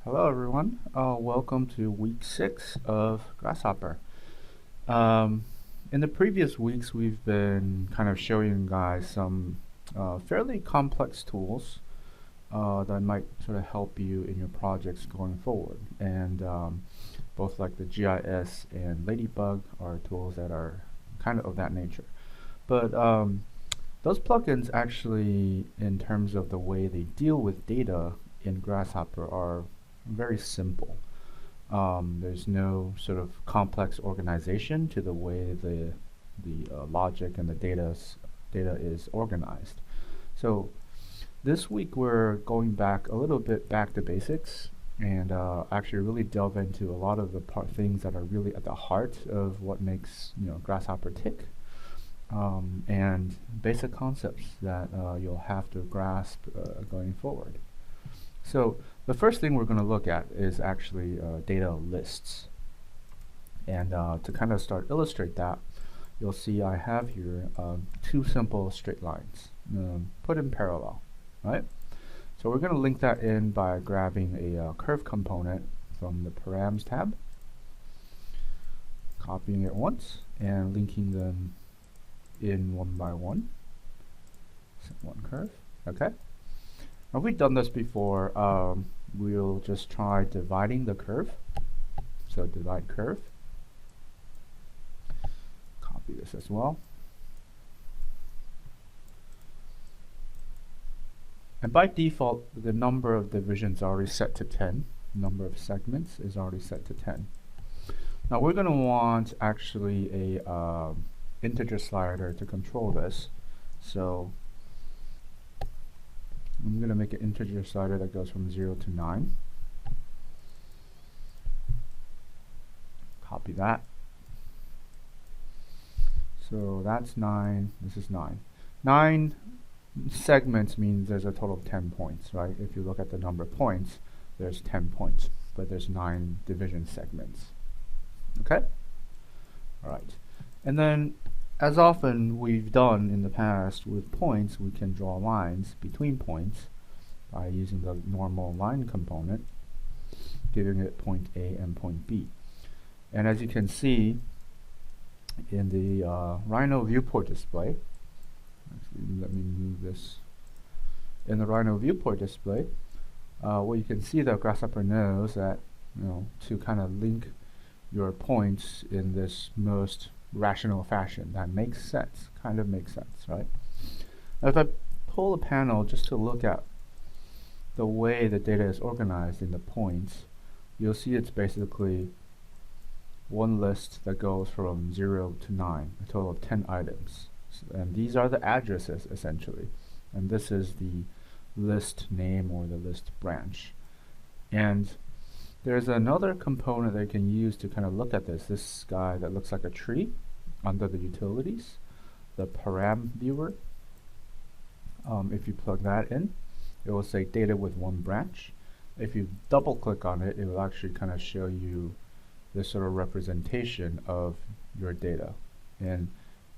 Hello everyone, welcome to week 6 of Grasshopper. In the previous weeks we've been kind of showing you guys some fairly complex tools that might sort of help you in your projects going forward. And both like the GIS and Ladybug are tools that are kind of that nature. But those plugins actually, in terms of the way they deal with data in Grasshopper, are very simple. There's no sort of complex organization to the way the logic and the data is organized. So this week we're going back a little bit back to basics and actually really delve into a lot of the things that are really at the heart of what makes Grasshopper tick. And basic concepts that you'll have to grasp going forward. So the first thing we're going to look at is actually data lists. And to kind of start illustrate that, you'll see I have here two simple straight lines put in parallel, right? So we're going to link that in by grabbing a curve component from the params tab, copying it once, and linking them in one by one. One curve, okay? Now we've done this before. We'll just try dividing the curve. So divide curve. Copy this as well. And by default, the number of divisions is already set to 10. Number of segments is already set to 10. Now we're going to want actually a integer slider to control this. So I'm going to make an integer slider that goes from 0 to 9. Copy that. So that's 9. This is 9. 9 segments means there's a total of 10 points, right? If you look at the number of points, there's 10 points, but there's 9 division segments. Okay? Alright. And then, as often we've done in the past with points, we can draw lines between points by using the normal line component, giving it point A and point B. And as you can see in the Rhino viewport display, actually let me move this. In the Rhino viewport display, what you can see that Grasshopper knows that to kind of link your points in this most rational fashion. That makes sense, kind of makes sense, right? Now if I pull a panel just to look at the way the data is organized in the points, you'll see it's basically one list that goes from 0 to 9, a total of 10 items. And these are the addresses essentially. And this is the list name or the list branch. And there's another component that you can use to kind of look at this guy that looks like a tree under the utilities, the param viewer. If you plug that in, it will say data with one branch. If you double click on it, it will actually kind of show you this sort of representation of your data. And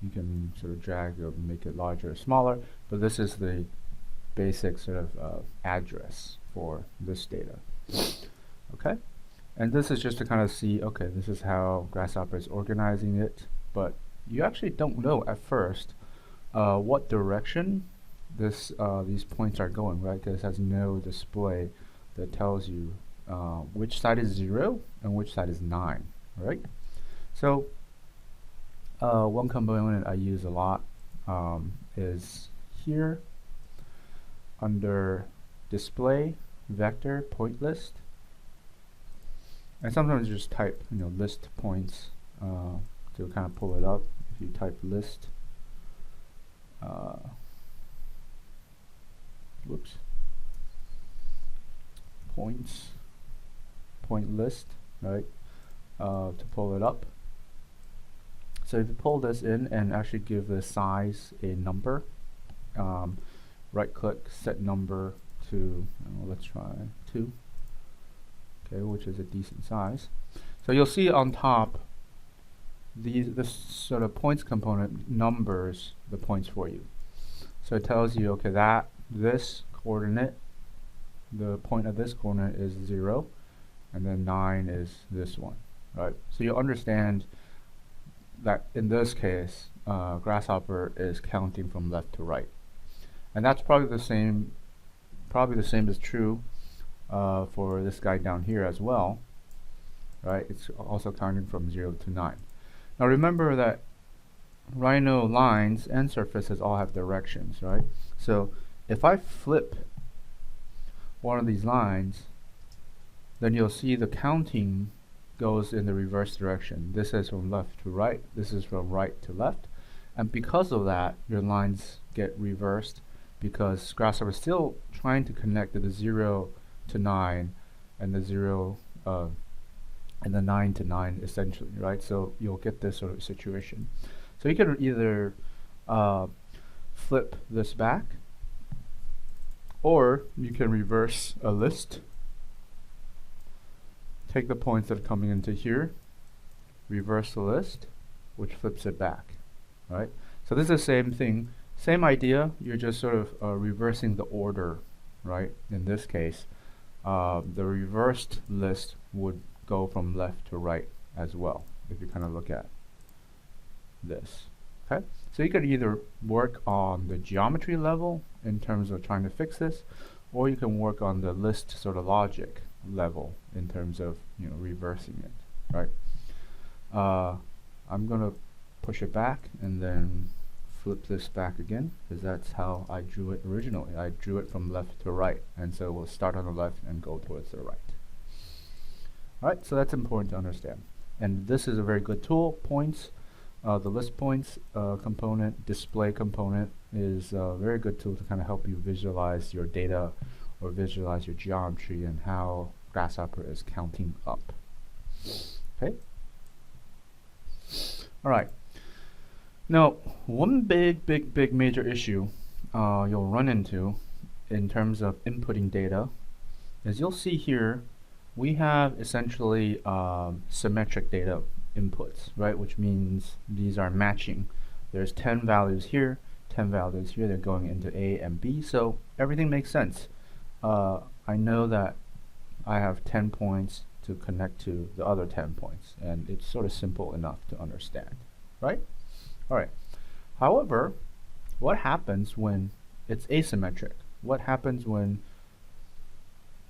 you can sort of drag or make it larger or smaller, but this is the basic sort of address for this data. Okay, and this is just to kind of see, okay, this is how Grasshopper is organizing it, but you actually don't know at first what direction these points are going, right? Because it has no display that tells you which side is 0 and which side is 9, right? So one component I use a lot is here under display vector point list. And sometimes you just type, list points to kind of pull it up. If you type list, point list, right? To pull it up. So if you pull this in and actually give the size a number, right click, set number to, let's try 2. Okay, which is a decent size. So you'll see on top, this sort of points component numbers the points for you. So it tells you, okay, this coordinate, the point of this coordinate is 0, and then 9 is this one, right? So you understand that in this case, Grasshopper is counting from left to right, and that's probably the same is true for this guy down here as well, right? It's also counting from 0 to 9. Now remember that Rhino lines and surfaces all have directions, right? So if I flip one of these lines, then you'll see the counting goes in the reverse direction. This is from left to right, this is from right to left, and because of that, your lines get reversed because Grasshopper is still trying to connect the 0 to 9 and the 0 and the 9 to 9 essentially, right? So you'll get this sort of situation. So you can either flip this back, or you can reverse a list. Take the points that are coming into here, reverse the list, which flips it back, right? So this is the same thing, same idea, you're just sort of reversing the order, right? In this case, the reversed list would go from left to right as well, if you kind of look at this. Okay, so you could either work on the geometry level in terms of trying to fix this, or you can work on the list sort of logic level in terms of, you know, reversing it, right? I'm gonna push it back and then flip this back again, because that's how I drew it originally. I drew it from left to right, and so we'll start on the left and go towards the right. Alright, so that's important to understand. And this is a very good tool. Points, the list points component, display component is a very good tool to kind of help you visualize your data or visualize your geometry and how Grasshopper is counting up. Okay? Alright. Now, one big major issue you'll run into in terms of inputting data is you'll see here we have essentially symmetric data inputs, right? Which means these are matching. There's 10 values here, 10 values here, they're going into A and B, so everything makes sense. I know that I have 10 points to connect to the other 10 points, and it's sort of simple enough to understand, right? Alright. However, what happens when it's asymmetric? What happens when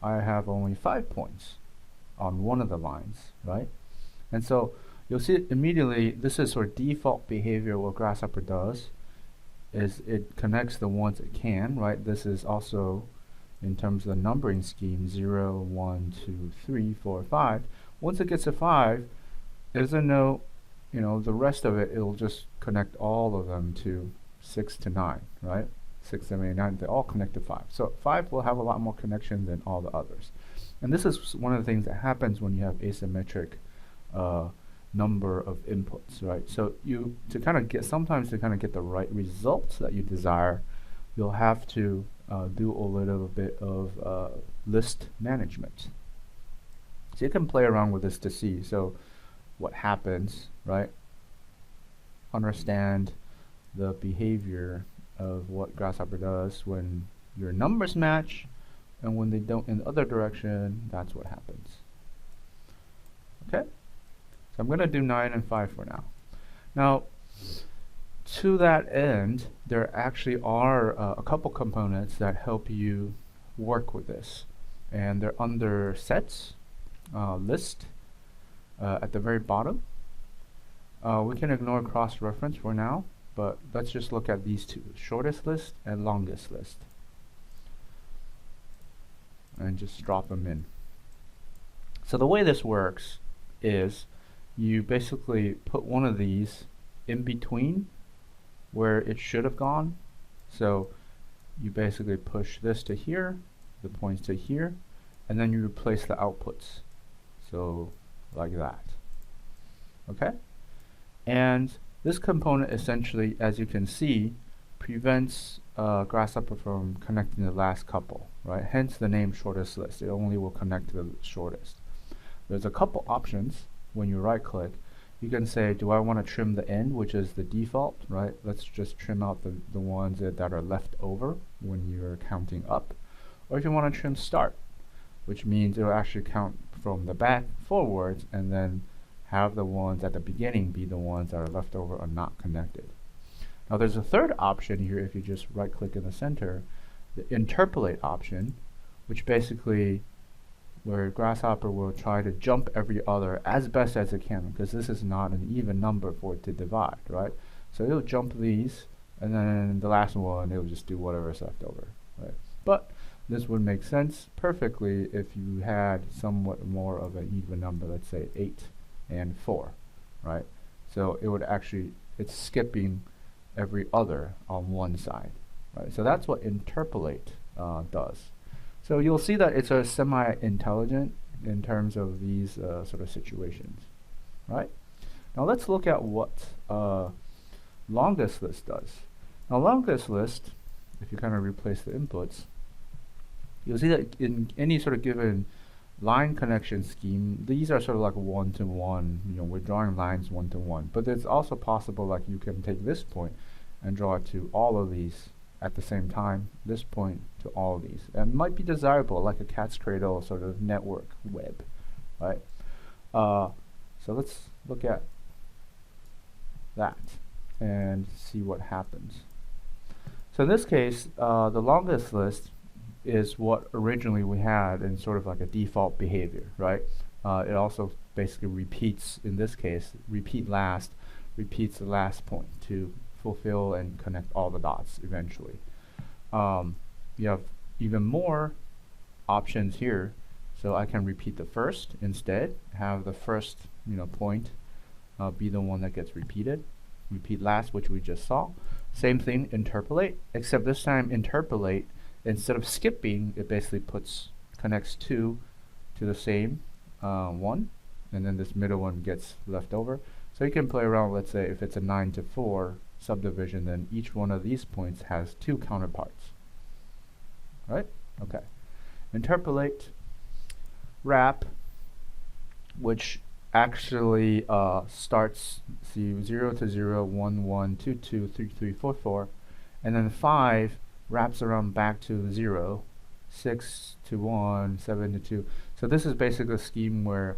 I have only 5 points on one of the lines, right? And so you'll see immediately this is sort of default behavior. What Grasshopper does is it connects the ones it can, right? This is also in terms of the numbering scheme 0, 1, 2, 3, 4, 5. Once it gets to 5, it doesn't know, you know, the rest of it, it'll just connect all of them to 6 to 9, right? 6, 7, 8, 9, they all connect to 5. So 5 will have a lot more connection than all the others. And this is one of the things that happens when you have asymmetric number of inputs, right? So you, to kind of get, sometimes to kind of get the right results that you desire, you'll have to do a little bit of list management. So you can play around with this to see, so what happens, right? Understand the behavior of what Grasshopper does when your numbers match, and when they don't in the other direction, that's what happens. Okay? So I'm going to do 9 and 5 for now. Now, to that end, there actually are a couple components that help you work with this. And they're under sets, list, at the very bottom. We can ignore cross-reference for now, but let's just look at these two, shortest list and longest list. And just drop them in. So the way this works is you basically put one of these in between where it should have gone. So you basically push this to here, the points to here, and then you replace the outputs. So like that. Okay? And this component essentially, as you can see, prevents Grasshopper from connecting the last couple, right? Hence the name shortest list. It only will connect to the shortest. There's a couple options when you right click. You can say, do I want to trim the end, which is the default, right? Let's just trim out the ones that are left over when you're counting up. Or if you want to trim start, which means it will actually count from the back forwards and then have the ones at the beginning be the ones that are left over or not connected. Now there's a third option here if you just right click in the center, the Interpolate option, which basically where Grasshopper will try to jump every other as best as it can, because this is not an even number for it to divide, right? So it'll jump these, and then the last one it'll just do whatever is left over, right? But this would make sense perfectly if you had somewhat more of an even number, let's say 8 and 4, right? So it would actually, it's skipping every other on one side, right? So that's what Interpolate does. So you'll see that it's a semi-intelligent in terms of these sort of situations, right? Now let's look at what longest list does. Now longest list, if you kind of replace the inputs, you'll see that in any sort of given line connection scheme, these are sort of like one-to-one, you know, we're drawing lines one-to-one. But it's also possible like you can take this point and draw it to all of these at the same time, this point to all of these. And it might be desirable, like a cat's cradle sort of network web, right? So let's look at that and see what happens. So in this case, the longest list is what originally we had in sort of like a default behavior, right? It also basically repeats, in this case, repeats the last point to fulfill and connect all the dots eventually. You have even more options here, so I can repeat the first instead, have the first point be the one that gets repeated, repeat last, which we just saw. Same thing, interpolate, except this time interpolate, instead of skipping, it basically connects two to the same one, and then this middle one gets left over. So you can play around, let's say if it's a 9 to 4 subdivision, then each one of these points has two counterparts, right? Okay. Interpolate, wrap, which actually starts 0 to 0, 1, 1, 2, 2, 3, 3, 4, 4, and then 5 wraps around back to 0, 6 to 1, 7 to 2. So this is basically a scheme where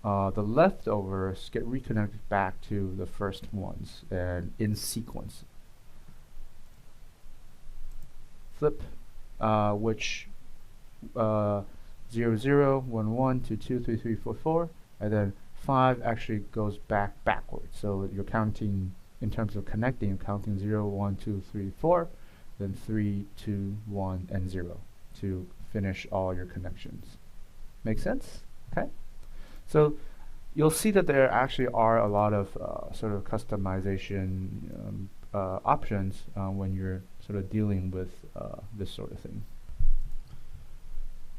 the leftovers get reconnected back to the first ones and in sequence. Flip, which 0, 0, 1, 1, 2, 2, 3, 3, 4, 4, and then 5 actually goes backwards. So you're counting, in terms of connecting, you're counting 0, 1, 2, 3, 4, then 3, 2, 1, and 0 to finish all your connections. Make sense? Okay. So you'll see that there actually are a lot of sort of customization options when you're sort of dealing with this sort of thing.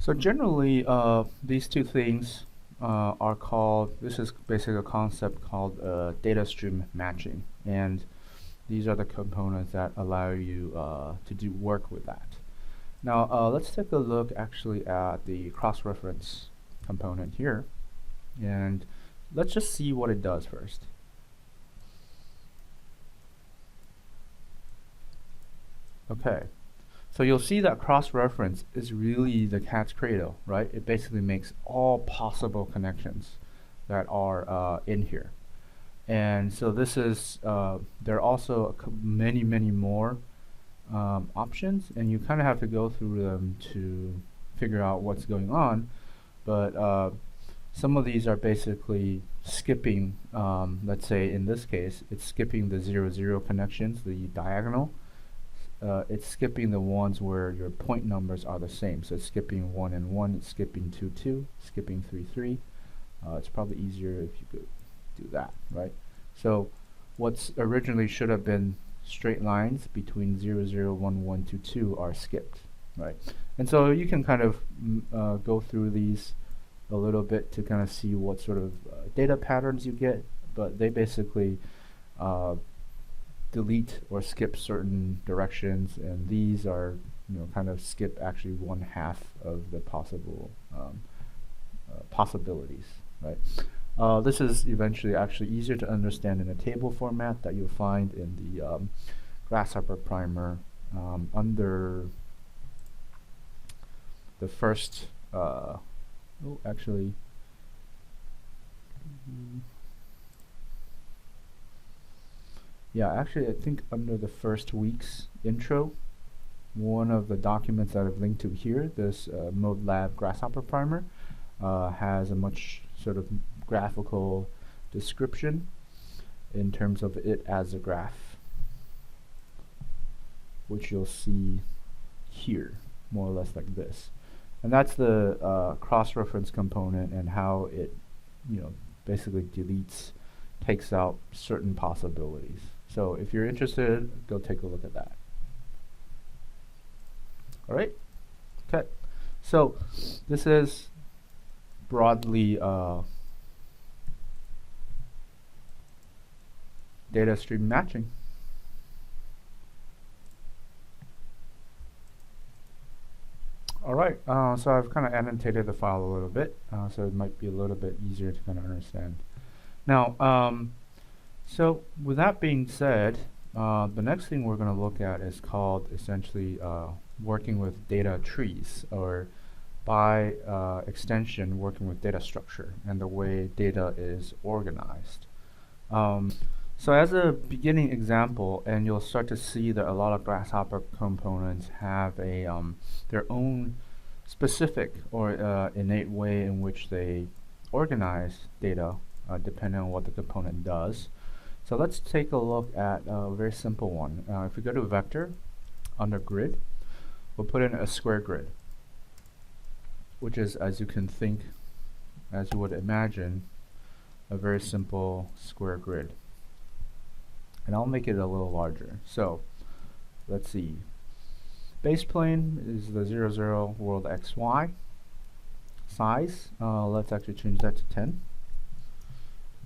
So generally, these two things are called, this is basically a concept called data stream matching, and these are the components that allow you to do work with that. Now let's take a look actually at the cross-reference component here, and let's just see what it does first. Okay, so you'll see that cross-reference is really the cat's cradle, right? It basically makes all possible connections that are in here. And so this is, there are also many more options, and you kind of have to go through them to figure out what's going on. But some of these are basically skipping, let's say in this case, it's skipping the 0, 0 connections, the diagonal. It's skipping the ones where your point numbers are the same. So it's skipping 1 and 1, it's skipping 2, 2, skipping 3, 3. It's probably easier if you could do that, right? So what's originally should have been straight lines between 0, 0, 1, 1, 2, 2 are skipped, right? And so you can kind of go through these a little bit to kind of see what sort of data patterns you get, but they basically delete or skip certain directions, and these are kind of skip actually 1/2 of the possible possibilities, right? This is eventually actually easier to understand in a table format that you'll find in the Grasshopper primer under the first actually, yeah, actually I think under the first week's intro, one of the documents that I've linked to here, this ModeLab Grasshopper Primer, has a much sort of graphical description in terms of it as a graph, which you'll see here, more or less like this. And that's the cross-reference component and how it, basically deletes, takes out certain possibilities. So if you're interested, go take a look at that. All right. Okay. So this is broadly data stream matching. All right, so I've kind of annotated the file a little bit, so it might be a little bit easier to kind of understand. Now, so with that being said, the next thing we're going to look at is called essentially working with data trees, or by extension, working with data structure and the way data is organized. So as a beginning example, and you'll start to see that a lot of Grasshopper components have a their own specific or innate way in which they organize data, depending on what the component does. So let's take a look at a very simple one. If we go to vector, under grid, we'll put in a square grid, which is, as you would imagine, a very simple square grid. And I'll make it a little larger. So let's see. Base plane is the 0, 0 world XY. Size, let's actually change that to 10.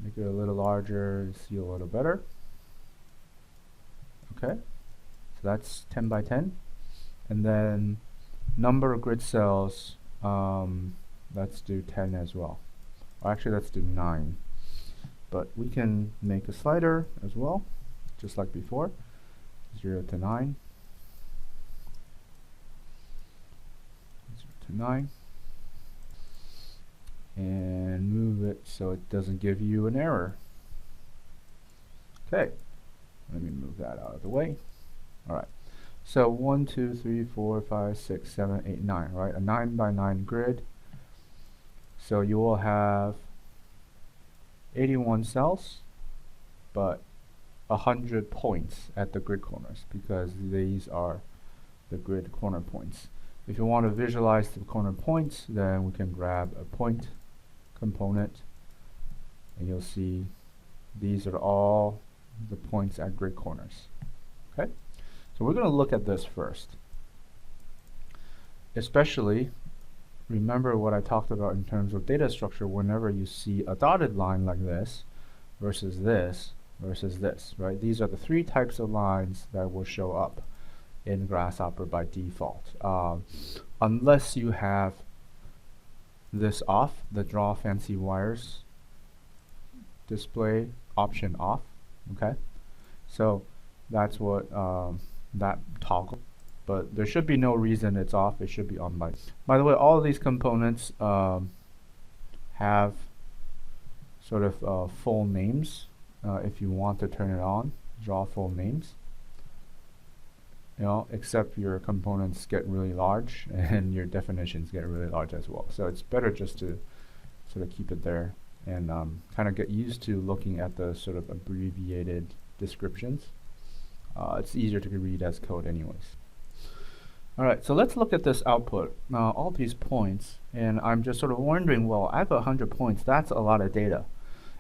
Make it a little larger, see a little better. Okay, so that's 10 by 10. And then number of grid cells, let's do 10 as well. Or actually, let's do 9. But we can make a slider as well, just like before, 0 to 9. 0 to 9. And move it so it doesn't give you an error. Okay, let me move that out of the way. All right, so 1, 2, 3, 4, 5, 6, 7, 8, 9, right? A 9 by 9 grid. So you will have 81 cells, but 100 points at the grid corners, because these are the grid corner points. If you want to visualize the corner points, then we can grab a point component, and you'll see these are all the points at grid corners. Okay, so we're going to look at this first. Especially, remember what I talked about in terms of data structure. Whenever you see a dotted line like this versus this versus this, right? These are the three types of lines that will show up in Grasshopper by default, unless you have this off, the draw fancy wires display option off. Okay, so that's what that toggle, but there should be no reason it's off. It should be on by the way. All of these components have sort of full names. If you want to turn it on, draw full names, except your components get really large and your definitions get really large as well. So it's better just to sort of keep it there and kind of get used to looking at the sort of abbreviated descriptions. It's easier to read as code anyways. Alright, so let's look at this output. Now all these points, and I'm just sort of wondering, well, I have 100 points, that's a lot of data.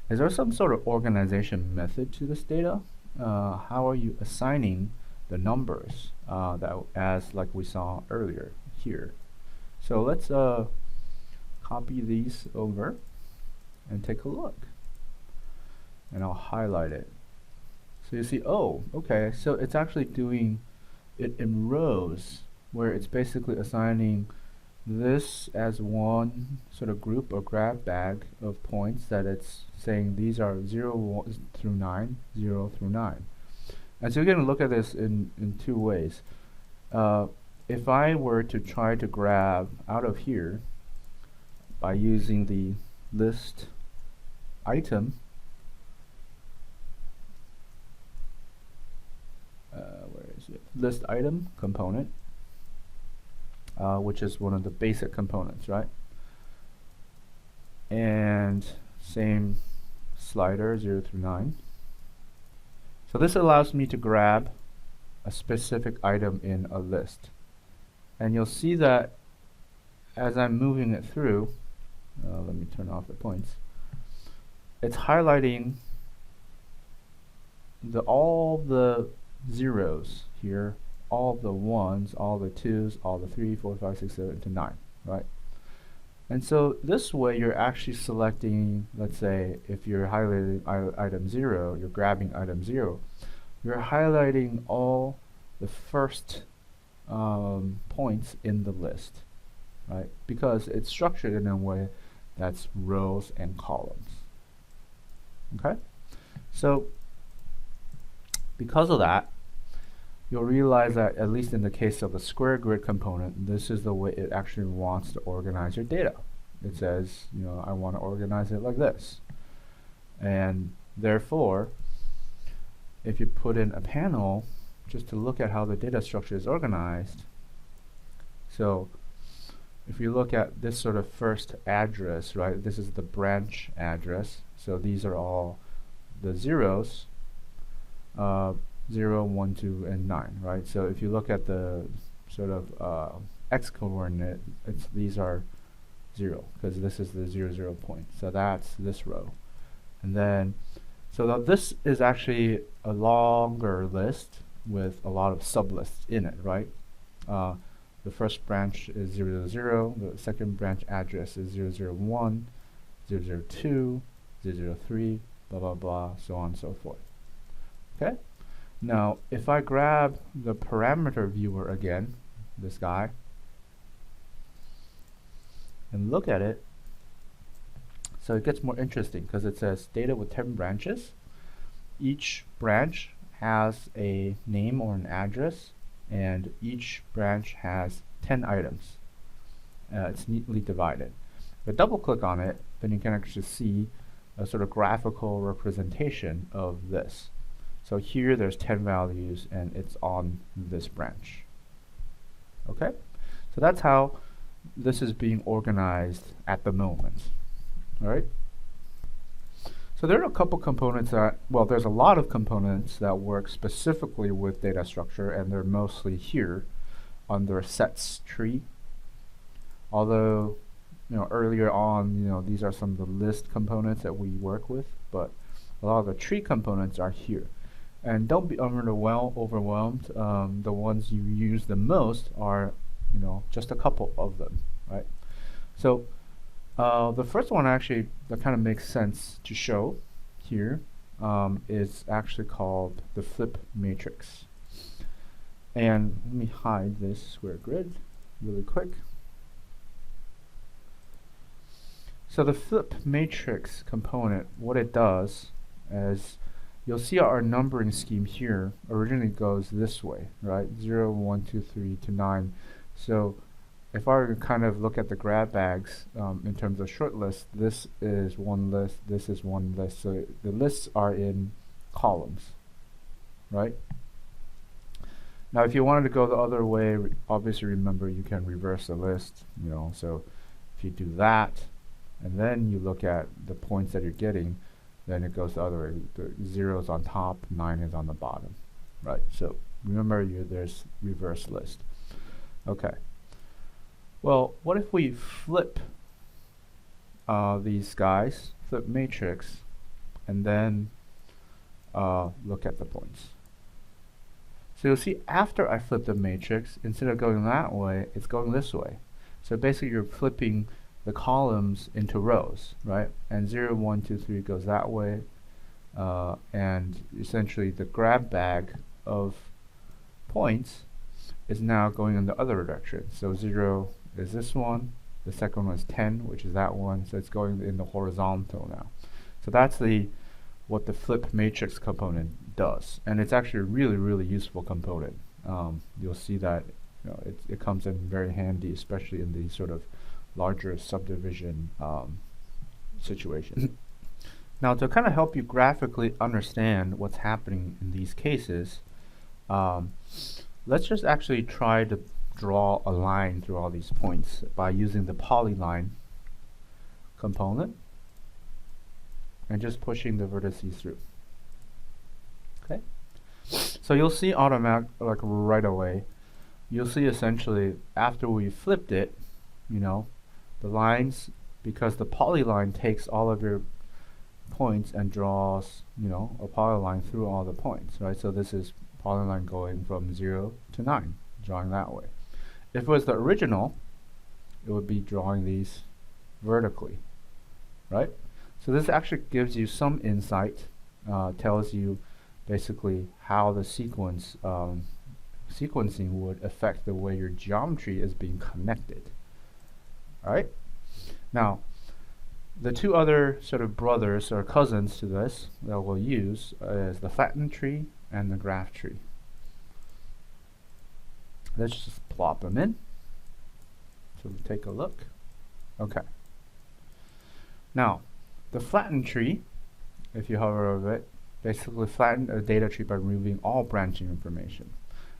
Is there some sort of organization method to this data? How are you assigning the numbers as like we saw earlier here? So let's copy these over and take a look, and I'll highlight it. So you see, oh, okay, so it's actually doing it in rows, where it's basically assigning this as one sort of group or grab bag of points that it's saying these are 0 through 9, 0 through 9. And so you're going to look at this in two ways. If I were to try to grab out of here by using the list item where is it? List item component, which is one of the basic components, right? And same slider 0 through 9. So this allows me to grab a specific item in a list. And you'll see that as I'm moving it through, let me turn off the points, it's highlighting all the zeros here, all the ones, all the twos, all the 3, 4, 5, 6, 7 to 9, right? And so this way you're actually selecting, let's say if you're highlighting item 0, you're grabbing item 0, you're highlighting all the first points in the list, right? Because it's structured in a way that's rows and columns. Okay? So because of that, you'll realize that at least in the case of the square grid component, this is the way it actually wants to organize your data. It says, you know, I want to organize it like this. And therefore, if you put in a panel just to look at how the data structure is organized, so if you look at this sort of first address, right, this is the branch address. So these are all the zeros, 0, 1, 2, and 9, right? So if you look at the sort of x coordinate, these are 0, because this is the 0, 0 point. So that's this row. And then, so this is actually a longer list with a lot of sublists in it, right? The first branch is 0, 0, 0. The second branch address is 0, 0, 1, 0, 0, 2, 0, 0, 3, blah, blah, blah, so on and so forth. Okay? Now, if I grab the parameter viewer again, this guy, and look at it, so it gets more interesting because it says data with 10 branches. Each branch has a name or an address, and each branch has 10 items. It's neatly divided. If I double click on it, then you can actually see a sort of graphical representation of this. So here there's 10 values and it's on this branch. Okay? So that's how this is being organized at the moment. Alright? So there are a couple components that, well, there's a lot of components that work specifically with data structure, and they're mostly here under sets tree. Although, you know, earlier on, you know, these are some of the list components that we work with, but a lot of the tree components are here. And don't be overwhelmed. The ones you use the most are, you know, just a couple of them, right? So the first one actually that kind of makes sense to show here is actually called the flip matrix. And let me hide this square grid really quick. So the flip matrix component, what it does is, you'll see our numbering scheme here originally goes this way, right? 0, 1, 2, 3 to 9. So if I were to kind of look at the grab bags in terms of short lists, this is one list, this is one list. So the lists are in columns, right? Now if you wanted to go the other way, obviously remember you can reverse the list, you know, so if you do that, and then you look at the points that you're getting, then it goes the other way. The 0 is on top, 9 is on the bottom, right? So remember, there's reverse list. Okay. Well, what if we flip these guys, flip matrix, and then look at the points? So you'll see after I flip the matrix, instead of going that way, it's going this way. So basically you're flipping the columns into rows, right? And 0, 1, 2, 3 goes that way, and essentially the grab bag of points is now going in the other direction. So 0 is this one, the second one is 10, which is that one, so it's going in the horizontal now. So that's what the flip matrix component does, and it's actually a really, really useful component. You'll see that, you know, it comes in very handy, especially in these sort of larger subdivision situation. Now, to kind of help you graphically understand what's happening in these cases, let's just actually try to draw a line through all these points by using the polyline component and just pushing the vertices through. Okay, so you'll see like right away, you'll see essentially after we flipped it, you know, the lines, because the polyline takes all of your points and draws, you know, a polyline through all the points, right? So this is polyline going from 0 to 9, drawing that way. If it was the original, it would be drawing these vertically, right? So this actually gives you some insight, tells you basically how the sequencing would affect the way your geometry is being connected. All right? Now, the two other sort of brothers or cousins to this that we'll use is the Flattened tree and the Graft tree. Let's just plop them in. So we'll take a look. Okay. Now, the Flattened tree, if you hover over it, basically flatten a data tree by removing all branching information.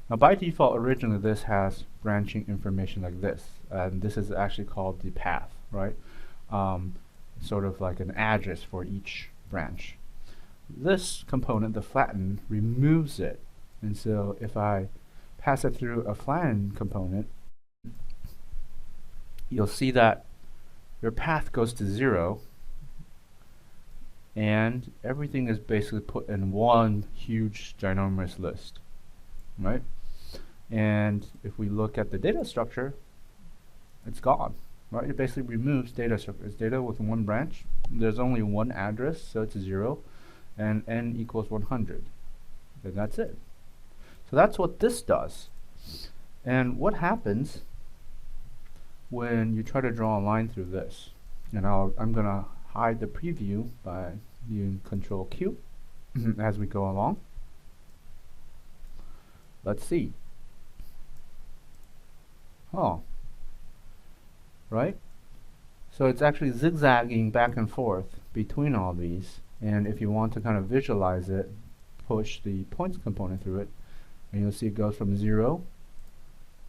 Now, by default, originally this has branching information like this, and this is actually called the path, right? Sort of like an address for each branch. This component, the flatten, removes it, and so if I pass it through a flatten component, you'll see that your path goes to 0, and everything is basically put in one huge ginormous list, right? And if we look at the data structure, it's gone, right? It basically removes data structure. It's data with one branch. There's only one address, so it's 0, and n equals 100. Then that's it. So that's what this does. And what happens when you try to draw a line through this? And I'm going to hide the preview by using Control Q as we go along. Let's see. Oh, right? So it's actually zigzagging back and forth between all these, and if you want to kind of visualize it, push the points component through it, and you'll see it goes from 0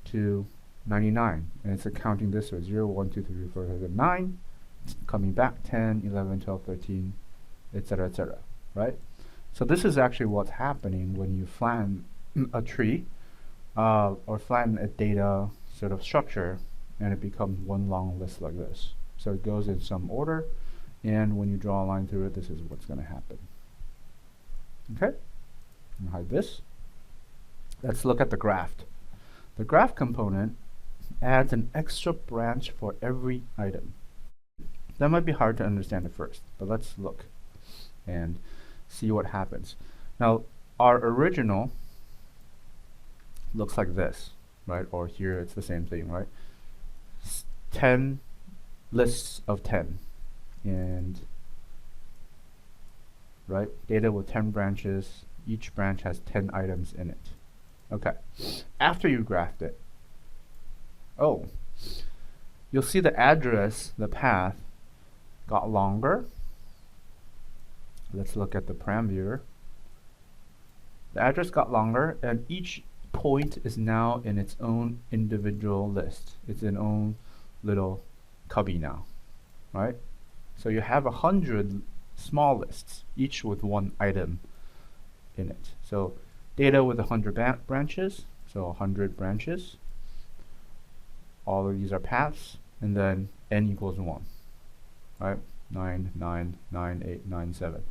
to 99, and it's counting this way: 0, 1, 2, 3, 4, 5, 9, it's coming back 10, 11, 12, 13, etc., right? So this is actually what's happening when you flatten a tree or flatten a data sort of structure, and it becomes one long list like this. So it goes in some order, and when you draw a line through it, this is what's going to happen. Okay, I'll hide this. Let's look at the graft. The graft component adds an extra branch for every item. That might be hard to understand at first, but let's look and see what happens. Now, our original looks like this, right? Or here it's the same thing, right? 10 lists of 10, and right, data with 10 branches. Each branch has 10 items in it. Okay, after you graft it, oh, you'll see the address, the path, got longer. Let's look at the param viewer. The address got longer, and each point is now in its own individual list. It's an own little cubby now, right? So you have 100 small lists, each with one item in it. So data with 100 branches, so 100 branches. All of these are paths, and then n equals 1, right? 9, 9, 9, 8, 9, 7.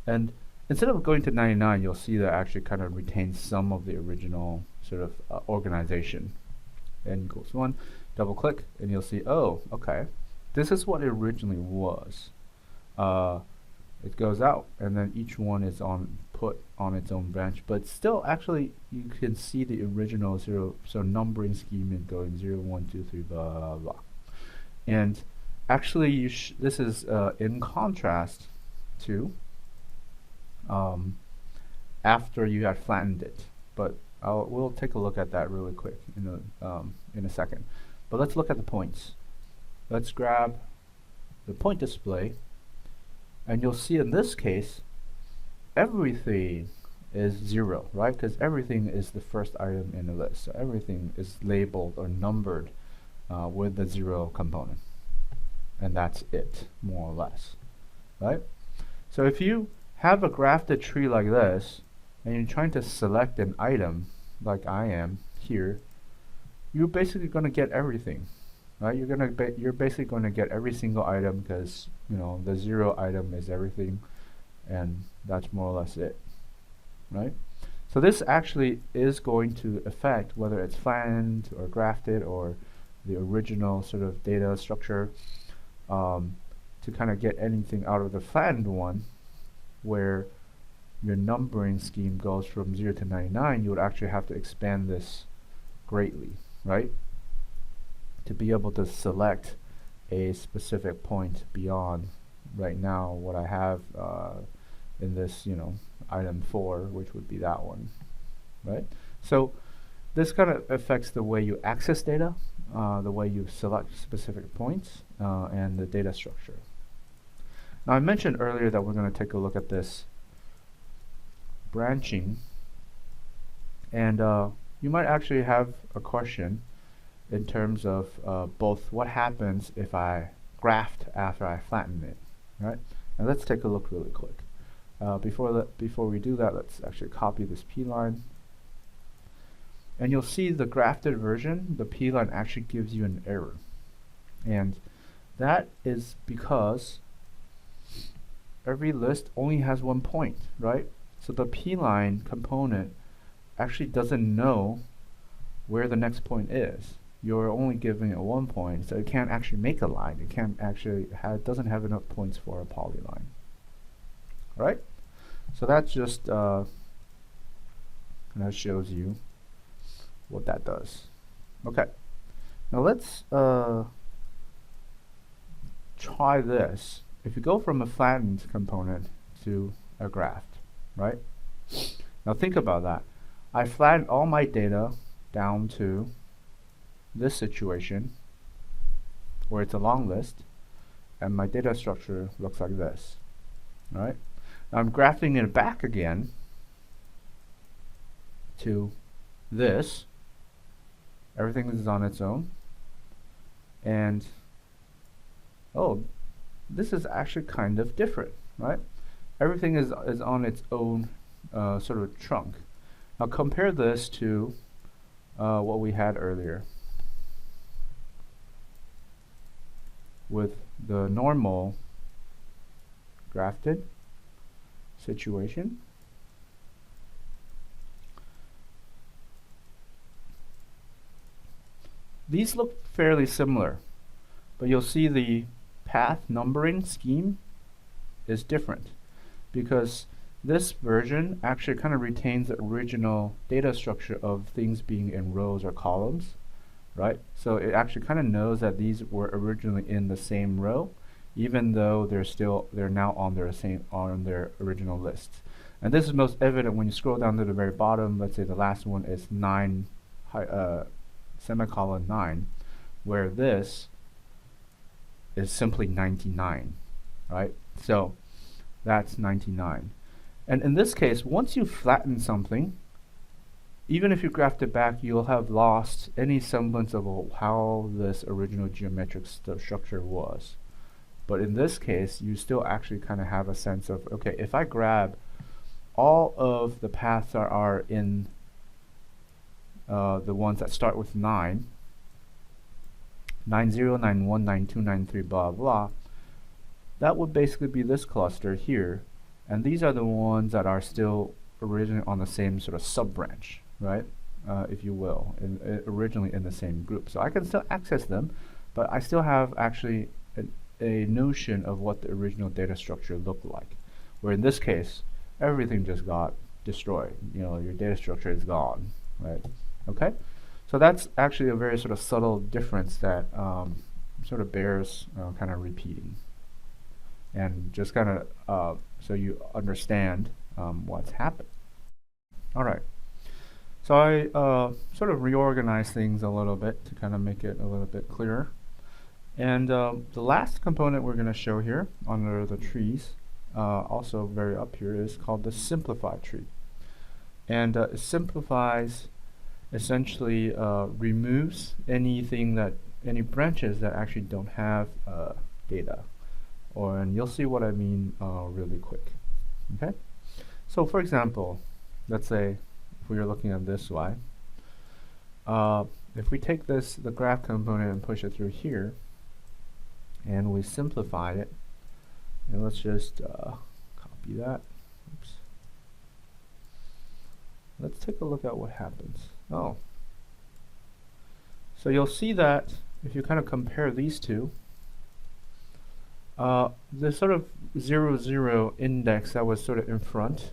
And instead of going to 99, you'll see that actually kind of retains some of the original sort of organization. N equals 1. Double click, and you'll see, oh, okay, this is what it originally was. It goes out, and then each one is put on its own branch, but still, actually, you can see the original numbering scheme going 0, 1, 2, 3, blah, blah, blah. And actually, this is in contrast to after you had flattened it, but we'll take a look at that really quick in a second. But let's look at the points. let's grab the point display, and you'll see in this case everything is 0, right? Because everything is the first item in the list, so everything is labeled or numbered with the 0 component, and that's it, more or less, right? So if you have a grafted tree like this, and you're trying to select an item, like I am here, you're basically going to get everything, right? You're basically going to get every single item, because the 0 item is everything, and that's more or less it, right? So this actually is going to affect whether it's flattened or grafted or the original sort of data structure. To kind of get anything out of the flattened one, where your numbering scheme goes from 0 to 99, you would actually have to expand this greatly, right? To be able to select a specific point beyond right now what I have in this, item 4, which would be that one, right? So this kind of affects the way you access data, the way you select specific points, and the data structure. Now I mentioned earlier that we're going to take a look at this branching, and you might actually have a question in terms of both what happens if I graft after I flatten it, right? And let's take a look really quick. Before we do that, let's actually copy this P line. And you'll see the grafted version, the P line actually gives you an error. And that is because every list only has one point, right? So the P line component actually doesn't know where the next point is. You're only giving it 1 point, so it can't actually make a line. It can't actually doesn't have enough points for a polyline. Right? So that's just that shows you what that does. Okay. Now let's try this. If you go from a flattened component to a graft, right? Now think about that. I flattened all my data down to this situation where it's a long list, and my data structure looks like this, right? Now I'm grafting it back again to this. Everything is on its own, and oh, this is actually kind of different, right? Everything is on its own sort of trunk. Now compare this to what we had earlier with the normal grafted situation. These look fairly similar, but you'll see the path numbering scheme is different, because this version actually kind of retains the original data structure of things being in rows or columns, right? So it actually kind of knows that these were originally in the same row, even though they're now on their original list. And this is most evident when you scroll down to the very bottom. Let's say the last one is 9 semicolon 9, where this is simply 99, right? So that's 99. And in this case, once you flatten something, even if you graft it back, you'll have lost any semblance of how this original geometric structure was. But in this case, you still actually kind of have a sense of, okay, if I grab all of the paths that are in the ones that start with 9, 90, 91, 92, 93, blah, blah, that would basically be this cluster here. And these are the ones that are still originally on the same sort of sub-branch, right? If you will, originally in the same group. So I can still access them, but I still have actually a notion of what the original data structure looked like. Where in this case, everything just got destroyed. Your data structure is gone, right? Okay? So that's actually a very sort of subtle difference that sort of bears kind of repeating. And just kind of so you understand what's happened. All right. So I sort of reorganized things a little bit to kind of make it a little bit clearer. And the last component we're going to show here under the trees, also very up here, is called the Simplified Tree. And it simplifies, essentially removes any branches that actually don't have data. And you'll see what I mean really quick. Okay? So for example, let's say if we are looking at this way, if we take the graph component and push it through here, and we simplify it, and let's just copy that. Oops. Let's take a look at what happens. Oh. So you'll see that if you kind of compare these two, the sort of 0, 0 index that was sort of in front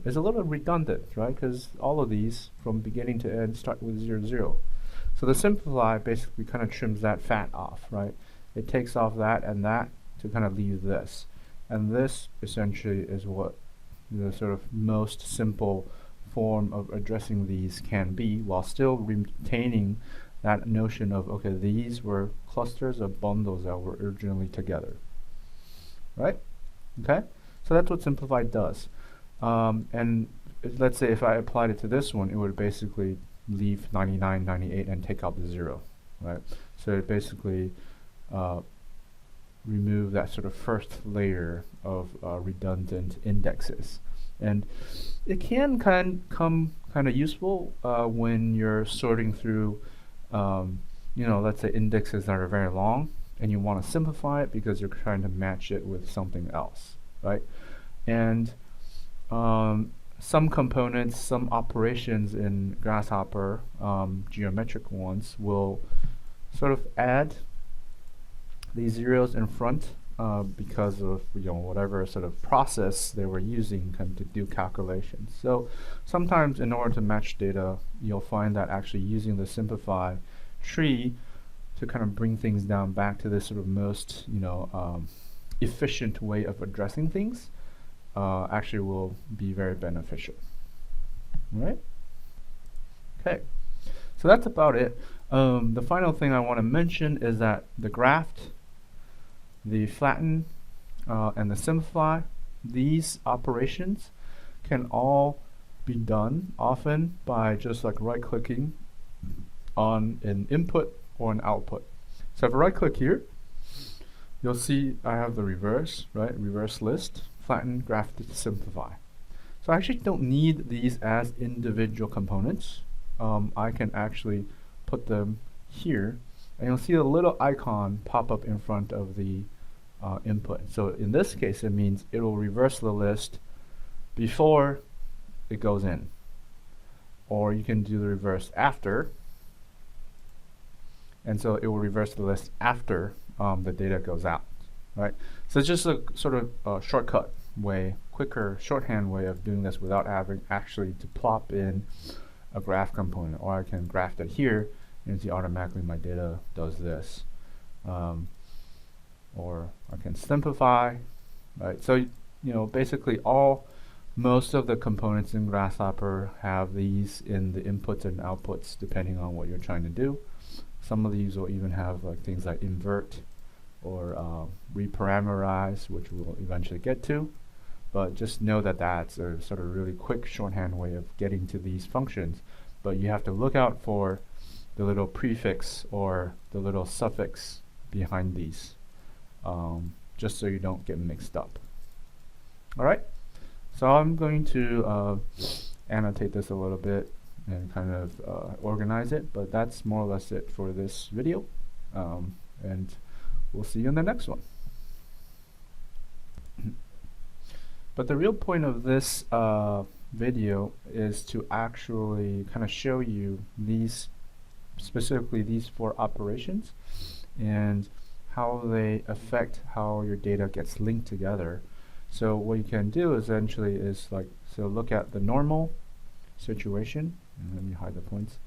is a little redundant, right? Because all of these from beginning to end start with 0, 0. So the simplify basically kind of trims that fat off, right? It takes off that and that to kind of leave this. And this essentially is what the sort of most simple form of addressing these can be, while still retaining that notion of, okay, these were clusters of bundles that were originally together. Right? Okay? So that's what simplified does. And let's say if I applied it to this one, it would basically leave 99, 98 and take out the 0. Right? So it basically remove that sort of first layer of redundant indexes. And it can come kind of useful when you're sorting through, let's say indexes that are very long, and you want to simplify it because you're trying to match it with something else, right? And some components, some operations in Grasshopper, geometric ones, will sort of add these zeros in front because of whatever sort of process they were using to do calculations. So sometimes in order to match data, you'll find that actually using the simplify tree to kind of bring things down back to this sort of most efficient way of addressing things actually will be very beneficial. All right? Okay, so that's about it. The final thing I want to mention is that the graft, the flatten, and the simplify, these operations can all be done often by just like right-clicking on an input or an output. So if I right-click here, you'll see I have the reverse, right? Reverse list, flatten, graft, simplify. So I actually don't need these as individual components. I can actually put them here, and you'll see a little icon pop up in front of the input. So in this case, it means it will reverse the list before it goes in. Or you can do the reverse after, and so it will reverse the list after the data goes out, right? So it's just a sort of shortcut way, quicker shorthand way of doing this without having actually to plop in a graph component. Or I can graft it here, and see automatically my data does this. Or I can simplify, right? So basically most of the components in Grasshopper have these in the inputs and outputs depending on what you're trying to do. Some of these will even have things like invert or reparameterize, which we'll eventually get to. But just know that that's a sort of really quick shorthand way of getting to these functions. But you have to look out for the little prefix or the little suffix behind these, just so you don't get mixed up. Alright, so I'm going to annotate this a little bit and kind of organize it, but that's more or less it for this video, and we'll see you in the next one. But the real point of this video is to actually kind of show you these, specifically these 4 operations, and how they affect how your data gets linked together. So what you can do essentially is look at the normal situation, and let me hide the points.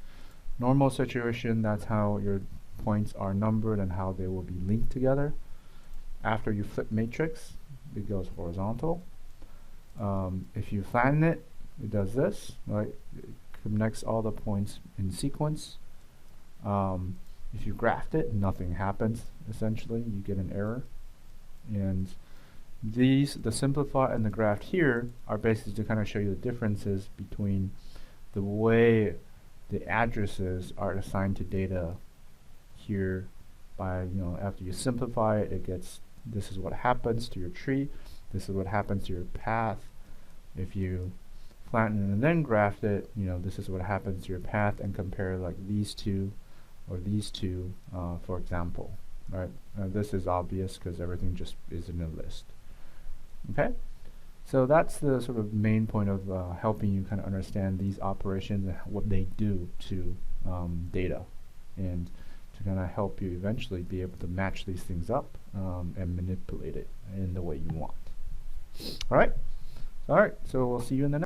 Normal situation, that's how your points are numbered and how they will be linked together. After you flip matrix, it goes horizontal. If you flatten it, it does this, right? It connects all the points in sequence. If you graft it, nothing happens, essentially. You get an error. And these, the simplify and the graft here, are basically to kind of show you the differences between the way the addresses are assigned to data here by, after you simplify it, it gets, this is what happens to your tree, this is what happens to your path. If you flatten and then graft it, this is what happens to your path, and compare like these two or these two, for example, right? This is obvious because everything just is in a list. Okay? So that's the sort of main point of helping you kind of understand these operations and what they do to data, and to kind of help you eventually be able to match these things up and manipulate it in the way you want. All right? So we'll see you in the next